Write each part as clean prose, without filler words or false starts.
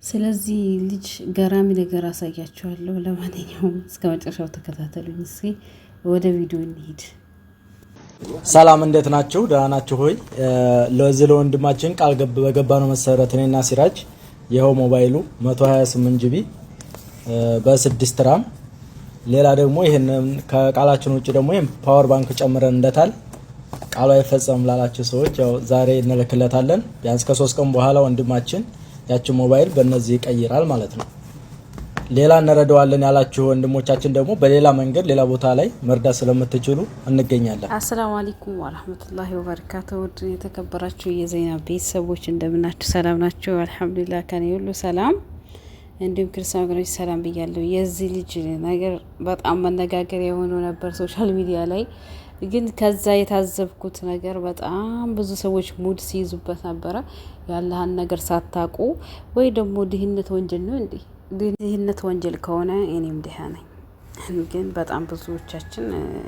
ስለዚህ ልጅ ገራሚ ነገር አሳያችኋለሁ። ለማንኛውም እስከ መጨረሻው ተከታተሉኝ። እስኪ ወደ ቪዲዮ እንሂድ። ሰላም እንዴት ናችሁ? ደህና ናችሁ ሆይ? ለዚህ ለወንድማችን ቃል በገባነው መሰረት እኔና ሲራጅ ይኸው ሞባይሉ 128 ጂቢ በ6 ራም፣ ሌላ ደግሞ ይሄንን ከቃላችን ውጭ ደግሞ ፓወር ባንክ ጨምረን እንደታል ቃሉ አይፈጸም ላላችሁ ሰዎች ያው ዛሬ እንልክለታለን። ቢያንስ ከ3 ቀን በኋላ ወንድማችን ያቺ ሞባይል በእነዚህ ይቀይራል ማለት ነው። ሌላ እንረዳዋለን ያላችሁ ወንድሞቻችን ደግሞ በሌላ መንገድ ሌላ ቦታ ላይ መርዳት ስለምትችሉ እንገኛለን። አሰላሙ አለይኩም ወራህመቱላሂ ወበረካቱሁ። የተከበራችሁ የዘይና ቤተሰቦች እንደምናችሁ ሰላም ናችሁ? አልሐምዱሊላህ ከኔ ሁሉ ሰላም፣ እንዲሁም ክርስቲያን ወገኖች ሰላም ብያለሁ። የዚህ ልጅ ነገር በጣም መነጋገሪያ የሆነ ነበር ሶሻል ሚዲያ ላይ። ግን ከዛ የታዘብኩት ነገር በጣም ብዙ ሰዎች ሙድ ሲይዙበት ነበረ። ያለህን ነገር ሳታቁ ወይ ደግሞ ድህነት ወንጀል ነው እንዴ? ድህነት ወንጀል ከሆነ እኔም ድሃ ነኝ። ግን በጣም ብዙዎቻችን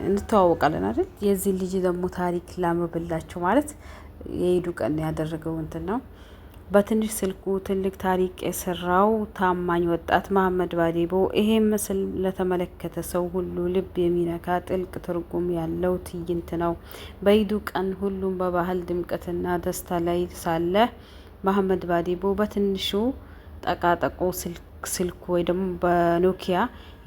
እንተዋወቃለን አይደል? የዚህ ልጅ ደግሞ ታሪክ ላመብላችሁ ማለት የሄዱ ቀን ያደረገው እንትን ነው። በትንሽ ስልኩ ትልቅ ታሪክ የሰራው ታማኝ ወጣት መሀመድ ባዴቦ ይሄ ምስል ለተመለከተ ሰው ሁሉ ልብ የሚነካ ጥልቅ ትርጉም ያለው ትዕይንት ነው። በኢዱ ቀን ሁሉም በባህል ድምቀትና ደስታ ላይ ሳለ መሀመድ ባዴቦ በትንሹ ጠቃጠቆ ስልኩ ወይ ደግሞ በኖኪያ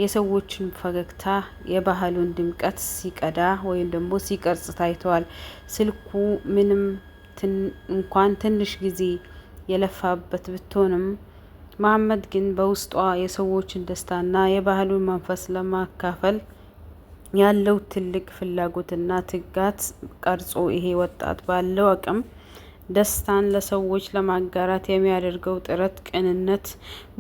የሰዎችን ፈገግታ የባህሉን ድምቀት ሲቀዳ ወይም ደግሞ ሲቀርጽ ታይተዋል። ስልኩ ምንም እንኳን ትንሽ ጊዜ የለፋበት ብትሆንም መሀመድ ግን በውስጧ የሰዎችን ደስታና የባህሉን መንፈስ ለማካፈል ያለው ትልቅ ፍላጎትና ትጋት ቀርጾ ይሄ ወጣት ባለው አቅም ደስታን ለሰዎች ለማጋራት የሚያደርገው ጥረት ቅንነት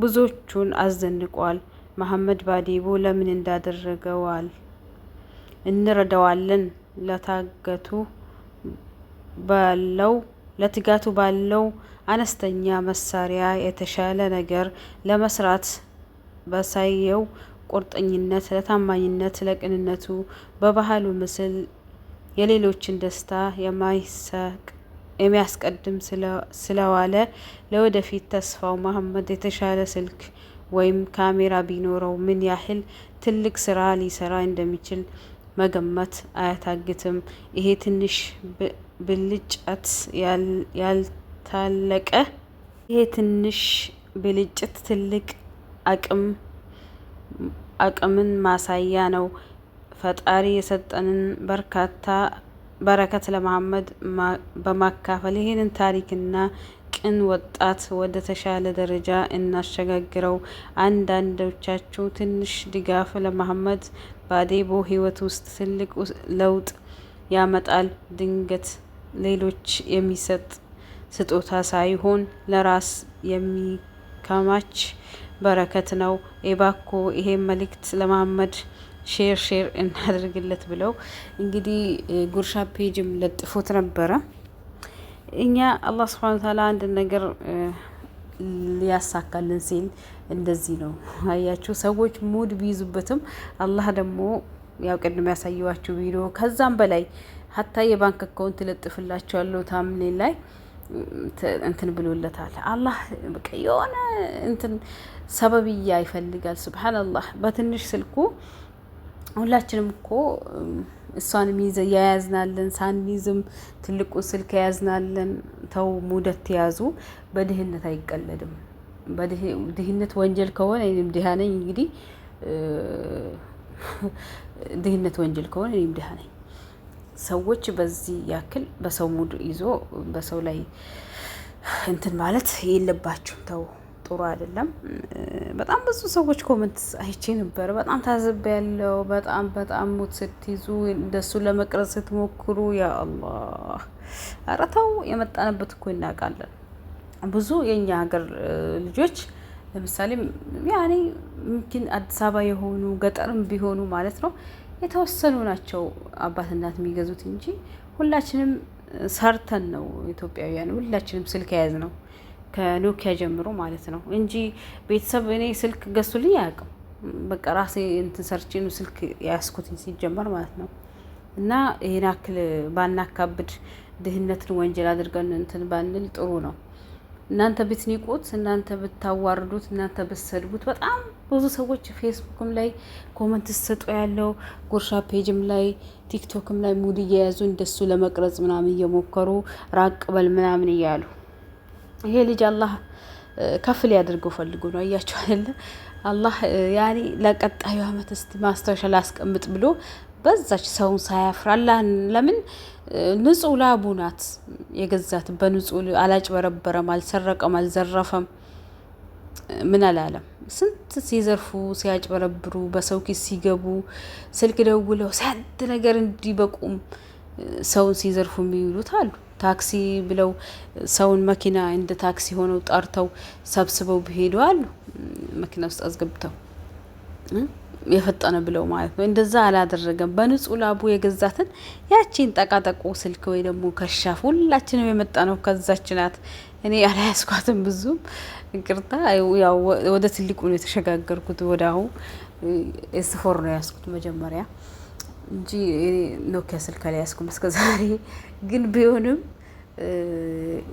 ብዙዎቹን አስደንቋል። መሀመድ ባዴቦ ለምን እንዳደረገዋል እንረዳዋለን። ለትጋቱ ባለው አነስተኛ መሳሪያ የተሻለ ነገር ለመስራት በሳየው ቁርጠኝነት፣ ለታማኝነት፣ ለቅንነቱ በባህሉ ምስል የሌሎችን ደስታ የሚያስቀድም ስለዋለ ለወደፊት ተስፋው መሀመድ የተሻለ ስልክ ወይም ካሜራ ቢኖረው ምን ያህል ትልቅ ስራ ሊሰራ እንደሚችል መገመት አያታግትም። ይሄ ትንሽ ብልጭት ትልቅ አቅምን ማሳያ ነው። ፈጣሪ የሰጠንን በረከት ለመሀመድ በማካፈል ይህንን ታሪክና ቅን ወጣት ወደ ተሻለ ደረጃ እናሸጋግረው። አንዳንዶቻችሁ ትንሽ ድጋፍ ለመሀመድ ባዴቦ ህይወት ውስጥ ትልቅ ለውጥ ያመጣል። ድንገት ሌሎች የሚሰጥ ስጦታ ሳይሆን ለራስ የሚከማች በረከት ነው። ኤባኮ ይሄ መልእክት ለመሀመድ ሼር እናደርግለት ብለው እንግዲህ ጉርሻ ፔጅም ለጥፎት ነበረ። እኛ አላህ ሱብሓነሁ ወተዓላ አንድ ነገር ሊያሳካልን ሲል እንደዚህ ነው። አያችሁ፣ ሰዎች ሙድ ቢይዙበትም አላህ ደግሞ ያው ቅድም ያሳየዋችሁ ቪዲዮ ከዛም በላይ ሀታ የባንክ አካውንት ለጥፍላችኋለሁ ታምኔል ላይ እንትን ብሎለታል። አላህ በቃ የሆነ እንትን ሰበብያ ይፈልጋል። ሱብሃንአላህ በትንሽ ስልኩ ሁላችንም እኮ እሷን ያያዝናለን፣ ሳንይዝም ትልቁ ስልክ ያያዝናለን። ተው ሙደት ያዙ። በድህነት አይቀለድም። ድህነት ወንጀል ከሆነ እኔም ድሃ ነኝ። እንግዲህ ድህነት ወንጀል ከሆነ እኔም ድሃ ነኝ። ሰዎች በዚህ ያክል በሰው ሙድ ይዞ በሰው ላይ እንትን ማለት የለባችሁም። ተው፣ ጥሩ አይደለም። በጣም ብዙ ሰዎች ኮመንት አይቼ ነበር። በጣም ታዝብ ያለው በጣም ሙድ ስትይዙ እንደሱ ለመቅረጽ ስትሞክሩ ያ አላህ፣ ኧረ ተው። የመጣንበት እኮ እናውቃለን። ብዙ የኛ ሀገር ልጆች ለምሳሌ ያኔ ምንድን አዲስ አበባ የሆኑ ገጠርም ቢሆኑ ማለት ነው የተወሰኑ ናቸው አባት እናት የሚገዙት እንጂ ሁላችንም ሰርተን ነው ኢትዮጵያውያን ሁላችንም ስልክ የያዝ ነው ከኖኪያ ጀምሮ ማለት ነው እንጂ ቤተሰብ እኔ ስልክ ገዝቶልኝ አያውቅም። በቃ ራሴ እንትን ሰርቼ ነው ስልክ ያስኩትኝ ሲጀመር ማለት ነው። እና ይሄን አክል ባናካብድ ድህነትን ወንጀል አድርገን እንትን ባንል ጥሩ ነው። እናንተ ብትንቁት፣ እናንተ ብታዋርዱት፣ እናንተ ብትሰድቡት በጣም ብዙ ሰዎች ፌስቡክም ላይ ኮመንት ሰጡ ያለው ጉርሻ ፔጅም ላይ ቲክቶክም ላይ ሙድ እየያዙ እንደሱ ለመቅረጽ ምናምን እየሞከሩ ራቅ በል ምናምን እያሉ ይሄ ልጅ አላህ ከፍ ሊያደርገው ፈልጎ ነው። አያችሁ አይደለ? አላህ ያኔ ለቀጣዩ አመት እስቲ ማስታወሻ ላስቀምጥ ብሎ በዛች ሰውን ሳያፍር አላህ ለምን ንጹህ ላቡ ናት የገዛት በንጹህ አላጭበረበረም፣ አልሰረቀም፣ አልዘረፈም፣ ምን አላለም። ስንት ሲዘርፉ ሲያጭበረብሩ በሰው ኪስ ሲገቡ ስልክ ደውለው ሲያድ ነገር እንዲበቁም ሰውን ሲዘርፉ የሚውሉት አሉ። ታክሲ ብለው ሰውን መኪና እንደ ታክሲ ሆነው ጠርተው ሰብስበው ቢሄዱ አሉ። መኪና ውስጥ አስገብተው የፈጠነ ብለው ማለት ነው። እንደዛ አላደረገም። በንጹህ ላቡ የገዛትን ያቺን ጠቃጠቆ ስልክ ወይ ደግሞ ከሻፍ ሁላችንም የመጣ ነው ከዛች ናት። እኔ አላያስኳትም ብዙም ይቅርታ። ያው ወደ ትልቁ ነው የተሸጋገርኩት። ወደ አሁን ኤስ4 ነው ያስኩት መጀመሪያ እንጂ ኖኪያ ስልክ አልያዝኩም እስከዛሬ። ግን ቢሆንም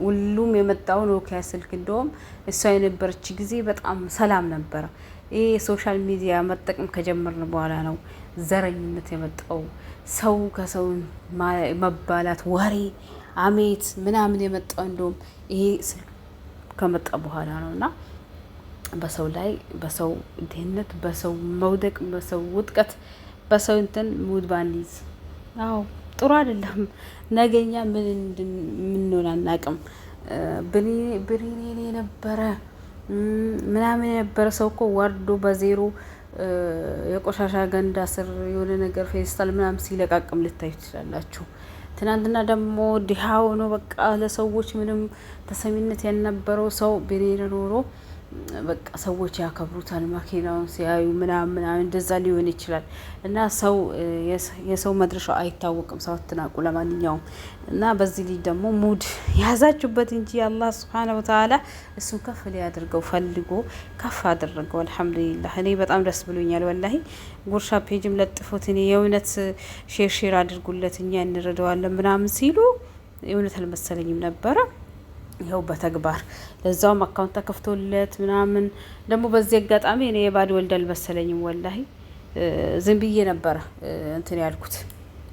ሁሉም የመጣው ኖኪያ ስልክ እንደውም እሷ የነበረች ጊዜ በጣም ሰላም ነበረ። ይሄ ሶሻል ሚዲያ መጠቀም ከጀመርን በኋላ ነው ዘረኝነት የመጣው። ሰው ከሰው መባላት፣ ወሬ፣ አሜት ምናምን የመጣው እንደውም ይሄ ስልክ ከመጣ በኋላ ነው። እና በሰው ላይ በሰው ድህነት፣ በሰው መውደቅ፣ በሰው ውጥቀት፣ በሰው እንትን ሙድ ባንይዝ ጥሩ አይደለም። ነገኛ ምን እንሆን አናውቅም። ብሬኔ የነበረ ምናምን የነበረ ሰው እኮ ወርዶ በዜሮ የቆሻሻ ገንዳ ስር የሆነ ነገር ፌስታል ምናምን ሲለቃቅም ልታዩ ትችላላችሁ። ትናንትና ደግሞ ድሃ ሆኖ በቃ ለሰዎች ምንም ተሰሚነት ያልነበረው ሰው ብሬን ኖሮ በቃ ሰዎች ያከብሩታል መኪናውን ሲያዩ ምናምን እንደዛ ሊሆን ይችላል። እና ሰው የሰው መድረሻው አይታወቅም። ሰው አትናቁ። ለማንኛውም እና በዚህ ልጅ ደግሞ ሙድ ያዛችሁበት እንጂ አላህ Subhanahu Wa Ta'ala እሱን ከፍ ሊያደርገው ፈልጎ ከፍ አደረገው። አልহামዱሊላህ እኔ በጣም ደስ ብሎኛል ወላሂ። ጉርሻ ፔጅም ለጥፎት እኔ የእውነት ሼር አድርጉለት እኛ እንረዳዋለን ምናምን ሲሉ የእውነት አልመሰለኝም ነበረ። ይኸው በተግባር ለዛውም አካውንት ተከፍቶለት ምናምን። ደግሞ በዚህ አጋጣሚ እኔ የባድ ወልድ አልመሰለኝም ወላሂ። ዝም ብዬ ነበረ እንትን ያልኩት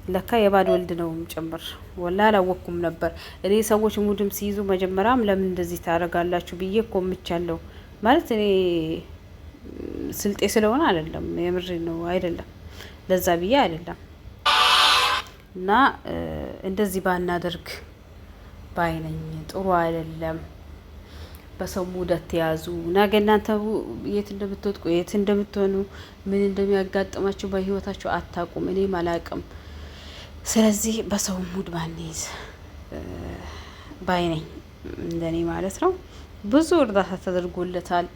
ለካ የባድ ወልድ ነው ጭምር። ወላሂ አላወቅኩም ነበር እኔ። ሰዎች ሙድም ሲይዙ መጀመሪያም ለምን እንደዚህ ታደርጋላችሁ ብዬ ቆምቻለሁ። ማለት እኔ ስልጤ ስለሆነ አይደለም፣ የምሬ ነው አይደለም፣ ለዛ ብዬ አይደለም። እና እንደዚህ ባናደርግ ባይነኝ ጥሩ አይደለም። በሰው ሙድ አትያዙ። ነገ እናንተ የት እንደምትወጥቁ የት እንደምትሆኑ ምን እንደሚያጋጥማችሁ በህይወታችሁ አታውቁም። እኔም አላውቅም። ስለዚህ በሰው ሙድ ባንይዝ ባይነኝ እንደኔ ማለት ነው። ብዙ እርዳታ ተደርጎለታል።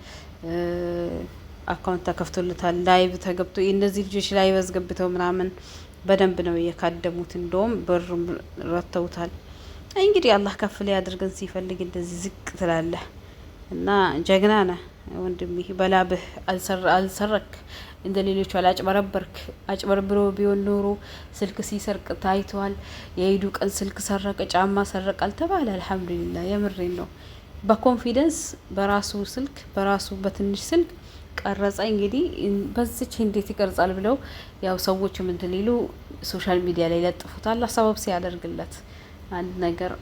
አካውንት ተከፍቶለታል። ላይቭ ተገብቶ እነዚህ ልጆች ላይቭ አስገብተው ምናምን በደንብ ነው የካደሙት። እንደውም ብሩም ረተውታል። እንግዲህ አላህ ከፍ ላይ አድርገን ሲፈልግ እንደዚህ ዝቅ ትላለህ እና ጀግና ነህ ወንድሜ። በላብህ አልሰረክ እንደ ሌሎቹ አላጭበረበርክ። አጭበርብሮ ቢሆን ኖሮ ስልክ ሲሰርቅ ታይቷል። የኢዱ ቀን ስልክ ሰረቀ፣ ጫማ ሰረቀ አልተባለ። አልহামዱሊላህ የምሬን ነው። በኮንፊደንስ በራሱ ስልክ በራሱ በትንሽ ስልክ ቀረጸ። እንግዲህ በዚች እንዴት ይቀርጻል ብለው ያው ሰዎች ምን እንደሌሉ ሶሻል ሚዲያ ላይ ለጥፉታል። ሰበብ ሲያደርግለት አንድ ነገር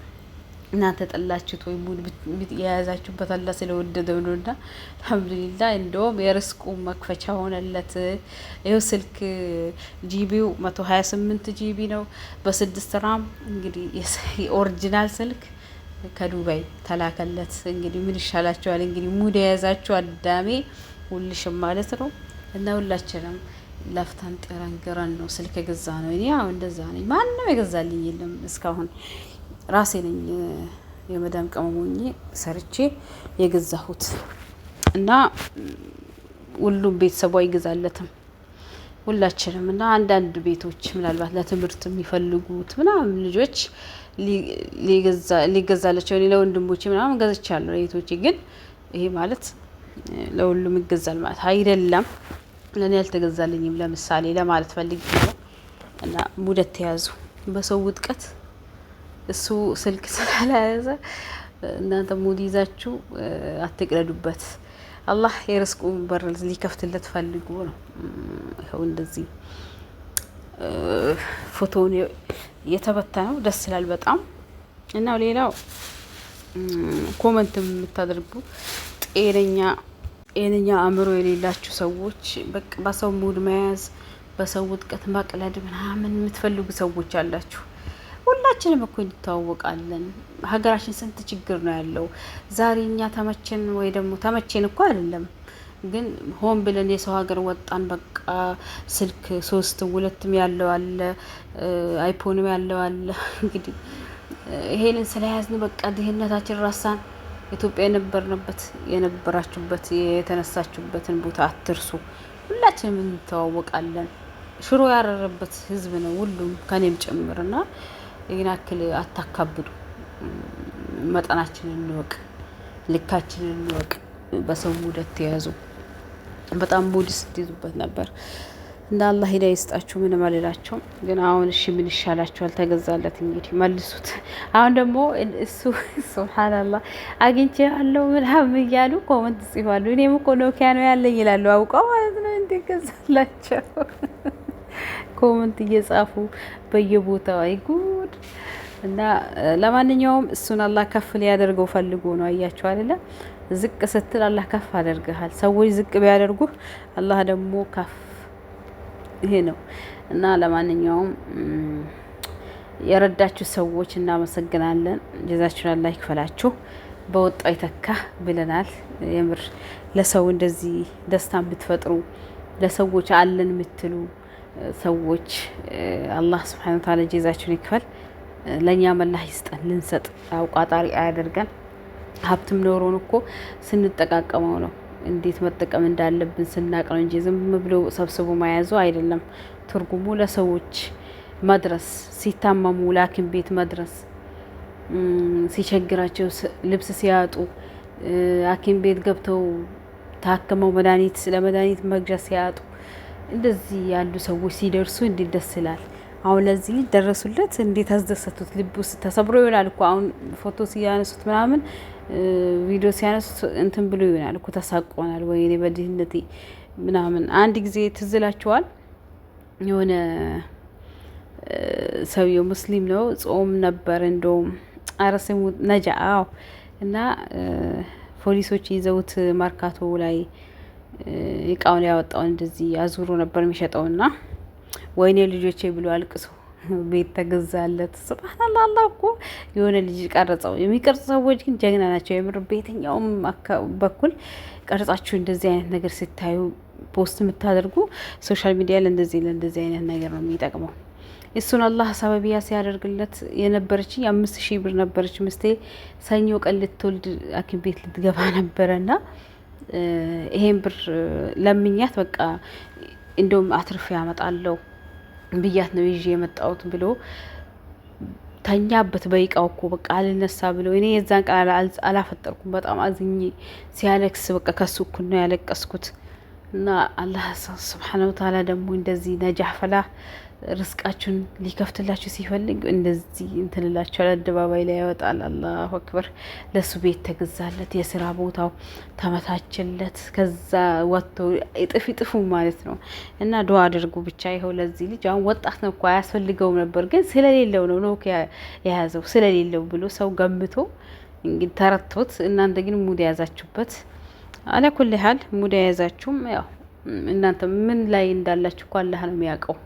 እናንተ ጠላችሁት ወይ ሙድ የያዛችሁበት አላ ስለወደደው ነውና አልহামዱሊላህ። እንደውም የርስቁ መክፈቻ ሆነለት። ይኸው ስልክ ጂቢው 128 ጂቢ ነው በ6 ራም። እንግዲህ ኦሪጂናል ስልክ ከዱባይ ተላከለት። እንግዲህ ምን ይሻላችኋል? እንግዲህ ሙድ የያዛችሁ አዳሜ ሁልሽም ማለት ነው። እና ሁላችንም ለፍተን ጥረን ግረን ነው ስልክ የገዛ ነው። እኔ ያው እንደዛ ነኝ። ማንም የገዛልኝ የለም እስካሁን። ራሴ ነኝ የመዳም ቀመሞኝ ሰርቼ የገዛሁት። እና ሁሉም ቤተሰቡ አይገዛለትም ሁላችንም። እና አንዳንድ ቤቶች ምናልባት ለትምህርት የሚፈልጉት ምናምን ልጆች ሊገዛላቸው እኔ ለወንድሞቼ ምናምን ገዝቻለሁ። ለቤቶቼ ግን ይሄ ማለት ለሁሉም ይገዛል ማለት አይደለም። ለኔ ያልተገዛልኝም ለምሳሌ ለማለት ፈልጌ ነው። እና ሙድ ተያዙ በሰው ውጥቀት። እሱ ስልክ ስላልያዘ እናንተ ሙድ ይዛችሁ አትቅለዱበት። አላህ የርስቁን በር ሊከፍትለት ፈልጎ ነው። ይኸው እንደዚህ ፎቶውን የተበተነው ደስ ይላል በጣም። እና ሌላው ኮመንት የምታደርጉ ጤነኛ አእምሮ የሌላችሁ ሰዎች በቃ በሰው ሙድ መያዝ፣ በሰው ውድቀት መቅለድ ምናምን የምትፈልጉ ሰዎች አላችሁ። ሁላችንም እኮ እንተዋወቃለን። ሀገራችን ስንት ችግር ነው ያለው። ዛሬ እኛ ተመቸን ወይ ደግሞ ተመቸን እኮ አይደለም፣ ግን ሆን ብለን የሰው ሀገር ወጣን። በቃ ስልክ 3 2 ያለው አለ፣ አይፎንም ያለው አለ። እንግዲህ ይሄንን ስለያዝን በቃ ድህነታችን ራሳን። ኢትዮጵያ የነበራችሁበት የተነሳችሁበትን ቦታ አትርሱ። ሁላችንም እንተዋወቃለን። ሽሮ ያረረበት ህዝብ ነው ሁሉም ከኔም ጭምርና ይህን ያክል አታካብዱ። መጠናችንን እንወቅ፣ ልካችንን እንወቅ። በሰው ሙድ ተያዙ። በጣም ሙድ ስትይዙበት ነበር። እንደ አላህ ሂዳያ ይስጣችሁ። ምንም አልላቸውም። ግን አሁን እሺ ምን ይሻላችኋል? ተገዛለት እንግዲህ መልሱት። አሁን ደግሞ እሱ ሱብሃንአላህ አግኝቼዋለሁ ምናምን እያሉ ኮመንት ጽፏሉ። እኔም እኮ ኖኪያ ነው ያለኝ ይላሉ አውቀው ማለት ነው። እንዴ ገዛላቸው ኮመንት እየጻፉ በየቦታው አይጉድ። እና ለማንኛውም እሱን አላህ ከፍ ሊያደርገው ፈልጎ ነው። አያችሁ አይደለ? ዝቅ ስትል አላህ ከፍ አደርግሃል። ሰዎች ዝቅ ቢያደርጉ አላህ ደግሞ ከፍ። ይሄ ነው። እና ለማንኛውም የረዳችሁ ሰዎች እናመሰግናለን። ጀዛችሁን አላህ ይክፈላችሁ። በወጣው ይተካ ብለናል። የምር ለሰው እንደዚህ ደስታ ብትፈጥሩ፣ ለሰዎች አለን የምትሉ ሰዎች አላህ Subhanahu Wa Ta'ala ጀዛችሁን ይክፈል። ለኛ መላህ ይስጠን። ልንሰጥ አውቃጣሪ አያደርገን። ሀብትም ኖሮን እኮ ስንጠቃቀመው ነው። እንዴት መጠቀም እንዳለብን ስናቅ ነው እንጂ ዝም ብሎ ሰብስቦ መያዙ አይደለም። ትርጉሙ ለሰዎች መድረስ፣ ሲታመሙ ላኪን ቤት መድረስ፣ ሲቸግራቸው ልብስ ሲያጡ ሐኪም ቤት ገብተው ታከመው ለመድኃኒት መግዣ ሲያጡ እንደዚህ ያሉ ሰዎች ሲደርሱ እንዴት ደስ ይላል። አሁን ለዚህ ልጅ ደረሱለት፣ እንዴት አስደሰቱት። ልብ ውስጥ ተሰብሮ ይሆናል እኮ አሁን ፎቶ ሲያነሱት ምናምን ቪዲዮ ሲያነሱት እንትን ብሎ ይሆናል እኮ ተሳቆናል። ወይኔ በድህነቴ ምናምን። አንድ ጊዜ ትዝላችኋል፣ የሆነ ሰውየው ሙስሊም ነው፣ ጾም ነበር እንደውም አረሰሙ ነጃ። አዎ። እና ፖሊሶች ይዘውት ማርካቶ ላይ እቃውን ያወጣውን እንደዚህ አዙሮ ነበር የሚሸጠውና ወይኔ ልጆቼ ብሎ አልቅሶ ቤት ተገዛለት። ሱብሃንአላህ። አላህ እኮ የሆነ ልጅ ቀረጸው። የሚቀርጹ ሰዎች ግን ጀግና ናቸው የምር። በየትኛውም በኩል ቀርጻችሁ እንደዚህ አይነት ነገር ስታዩ ፖስት የምታደርጉ ሶሻል ሚዲያ ለእንደዚህ አይነት ነገር ነው የሚጠቅመው። እሱን አላህ ሰበቢያ ሲያደርግለት የነበረችኝ 5000 ብር ነበረች። ምስቴ ሰኞ ቀን ልትወልድ ሐኪም ቤት ልትገባ ነበረና ይሄን ብር ለምኛት በቃ እንደውም አትርፌ ያመጣለሁ ብያት ነው ይዤ የመጣሁት ብሎ ተኛበት። በይቃው እኮ በቃ አልነሳ ብሎ እኔ የዛን ቃል አላፈጠርኩም። በጣም አዝኜ ሲያለቅስ በቃ ከሱ እኩል ነው ያለቀስኩት። እና አላህ Subhanahu Wa Ta'ala ደግሞ እንደዚህ ነጃህ ፈላህ ርስቃችሁን ሊከፍትላችሁ ሲፈልግ እንደዚህ እንትንላችኋል፣ አደባባይ ላይ ያወጣል። አላሁ አክበር። ለሱ ቤት ተገዛለት፣ የስራ ቦታው ተመታችለት፣ ከዛ ወጥቶ ይጥፉ ማለት ነው። እና ዱአ አድርጉ ብቻ። ይኸው ለዚህ ልጅ አሁን ወጣት ነው እኮ አያስፈልገው ነበር፣ ግን ስለሌለው ነው የያዘው። ስለሌለው ብሎ ሰው ገምቶ እንግዲህ ተረቶት፣ እናንተ ግን ሙድ ያዛችሁበት። አለኩል ሀል ሙድ ያዛችሁም ያው እናንተ ምን ላይ እንዳላችሁ እኮ አላህ ነው የሚያውቀው።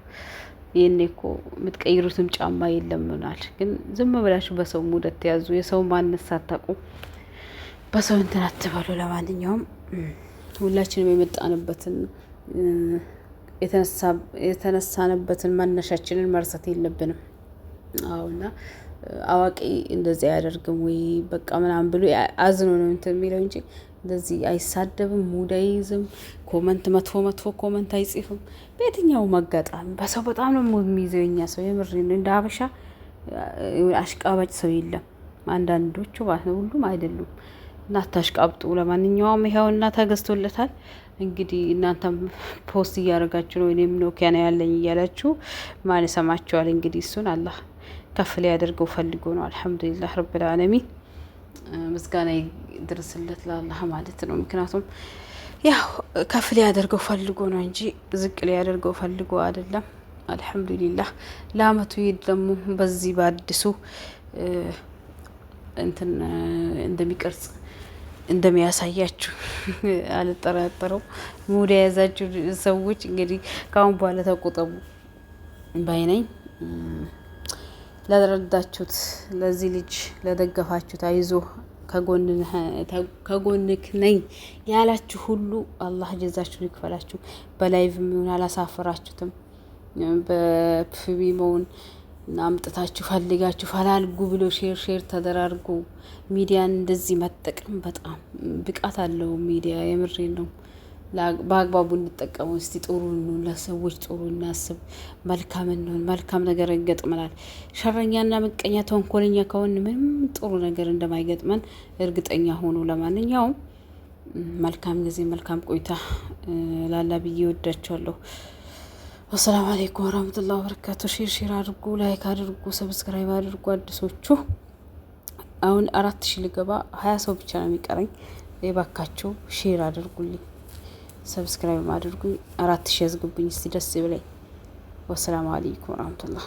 ይሄኔ እኮ የምትቀይሩትም ጫማ የለምናል። ግን ዝም ብላችሁ በሰው ሙድ ተያዙ። የሰው ማንነት ሳታውቁ በሰው እንትን አትበሉ። ለማንኛውም ሁላችንም የመጣንበትን የተነሳንበትን መነሻችንን መርሳት የለብንም። አውና አዋቂ እንደዚህ አያደርግም ወይ በቃ ምናምን ብሎ አዝኖ ነው እንትን የሚለው እንጂ እንደዚህ አይሳደብም፣ ሙድ አይይዝም፣ ኮመንት መጥፎ ኮመንት አይጽፍም። በየትኛው አጋጣሚ በሰው በጣም ነው ሙድ የሚይዘው የኛ ሰው። የምር ነው። እንደ ሀበሻ አሽቃባጭ ሰው የለም። አንዳንዶቹ ማለት ነው፣ ሁሉም አይደሉም። እና አታሽቃብጡ። ለማንኛውም ይኸውና ተገዝቶለታል። እንግዲህ እናንተም ፖስት እያደረጋችሁ ነው። እኔም ኖኪያ ነው ያለኝ እያላችሁ ማን ሰማችኋል? እንግዲህ እሱን አላህ ከፍ ሊያደርገው ፈልጎ ነው። አልሐምዱሊላህ ረብል ዓለሚን። ምስጋና ይድረስለት ለአላህ ማለት ነው። ምክንያቱም ያው ከፍ ሊያደርገው ፈልጎ ነው እንጂ ዝቅ ሊያደርገው ፈልጎ አይደለም። አልሐምዱሊላህ ለአመቱ ይድ ደግሞ በዚህ በአዲሱ እንትን እንደሚቀርጽ እንደሚያሳያችሁ አልጠራጠረው። ሙድ የያዛችሁ ሰዎች እንግዲህ ካሁን በኋላ ተቆጠቡ ባይነኝ። ለረዳችሁት ለዚህ ልጅ ለደገፋችሁት አይዞ ከጎንክ ነኝ ያላችሁ ሁሉ አላህ ጀዛችሁን ይክፈላችሁ። በላይቭ ምን አላሳፈራችሁትም። በፕቢሞን አምጥታችሁ ፈልጋችሁ ፈላልጉ ብሎ ሼር ተደራርጉ። ሚዲያን እንደዚህ መጠቀም በጣም ብቃት አለው ሚዲያ። የምሬን ነው። በአግባቡ እንጠቀሙ። እስቲ ጥሩ ነው፣ ለሰዎች ጥሩ እናስብ፣ መልካም እንሆን። መልካም ነገር ይገጥመናል። ሸረኛና ምቀኛ ተንኮለኛ ከሆን ምንም ጥሩ ነገር እንደማይገጥመን እርግጠኛ ሆኖ ለማንኛውም መልካም ጊዜ፣ መልካም ቆይታ ላላ ብዬ ወዳችኋለሁ። አሰላሙ አለይኩም ወራህመቱላሂ ወበረካቱ። ሼር አድርጉ፣ ላይክ አድርጉ፣ ሰብስክራይብ አድርጉ። አዲሶቹ አሁን 4000 ልገባ 20 ሰው ብቻ ነው የሚቀረኝ። የባካችሁ ሼር አድርጉልኝ፣ ሰብስክራይብ አድርጉኝ። 4000 ያዝግቡኝ እስቲ ደስ ይበለኝ። ወሰላሙ አለይኩም ወራህመቱላህ